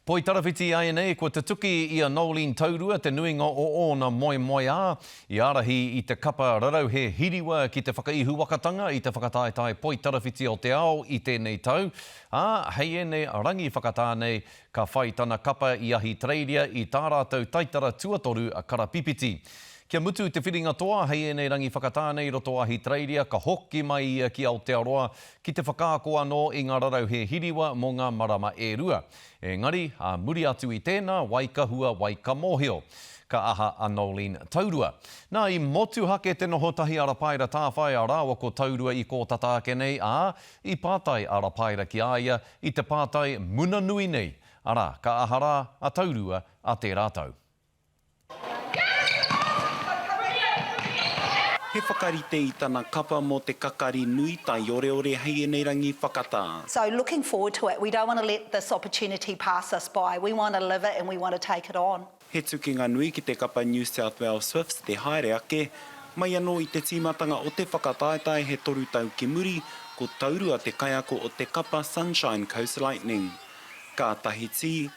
Poi tarawhiti ai nei, ko te tuki i a Nolene Taurua, te nuinga o na moi a, i arahi i te kapa rarau he hiriwa ki te whakaihu wakatanga, i te whakataetai poi tarawhiti o te ao i tēnei tau. Hei ene rangi whakatānei ka whai tana kapa i ahi treiria i tā rātou taitara tuatoru a Karapipiti. Kia mutu te whiringa toa, hei ene rangi whakatānei roto ahi treiria, ka hoki mai ia ki Aotearoa, ki te whakāko anō i ngā rarau he hiriwa mō ngā marama e rua. Engari, muri atu i tēnā, waikahua waikamōhio. Ka aha a Nolene Taurua. Nā, i motu hake te noho tahi arapaira tāwhai a rāwa ko Taurua i ko tataake nei, i pātai arapaira ki aia, i te pātai muna nui nei. Ara, ka ahara a Taurua a te rātau. He whakarite i tana kapa mō te kakari nui tai ore hei nei rangi whakatā. So looking forward to it. We don't want to let this opportunity pass us by. We want to live it and we want to take it on. He tukinga nui ki te kapa New South Wales Swifts te haere ake, mai anō i te tīmatanga o te whakataetai he toru tau ki muri, ko Taurua te kaiako o te kapa Sunshine Coast Lightning. Ka tahiti,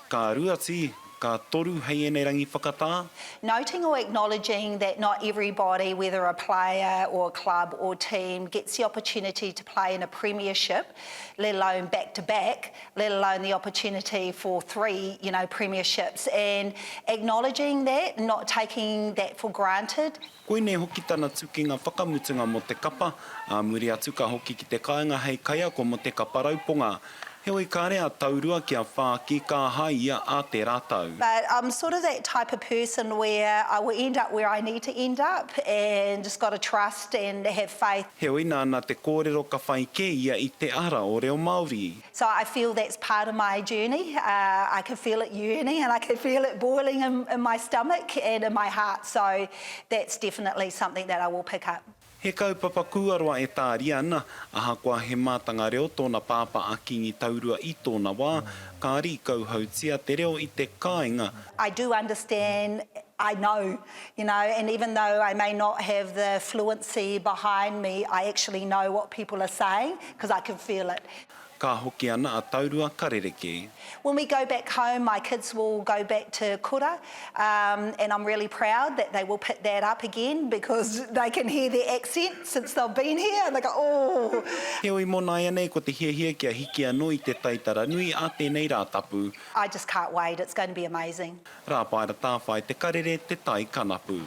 ka ruati, ka toru hei nei rangi whakatā. Noting or acknowledging that not everybody, whether a player or a club or team, gets the opportunity to play in a premiership, let alone back-to-back, let alone the opportunity for 3, premierships, and acknowledging that, not taking that for granted. Koine hoki tana tukinga whakamutunga mo te kapa, muri atu ka hoki ki te kāinga hei kaiako mo te kapa rauponga. Heoi ka rea Taurua kia whā ki ka haia a te rātau. But I'm sort of that type of person where I will end up where I need to end up and just got to trust and have faith. Heoi nāna te kōrero ka whai ke ia i te ara o reo Māori. So I feel that's part of my journey. I can feel it yearning and I can feel it boiling in my stomach and in my heart. So that's definitely something that I will pick up. He kaupapa kuaroa e tāri ana, aha kua he mātanga reo tōna pāpa a kingi Taurua i tōna wā, kāri kauhautia te reo i te kāinga. I do understand, I know, and even though I may not have the fluency behind me, I actually know what people are saying because I can feel it. Ka hoki ana a Taurua karereke. When we go back home, my kids will go back to kura, and I'm really proud that they will pick that up again because they can hear their accent since they've been here, and they go, oh. Heoi mōna ia nei ko te hiahia kia hiki anō i te taitara nui a tēnei rā tapu. I just can't wait, it's going to be amazing. Rā paira tāwhai te karere te tai kanapu.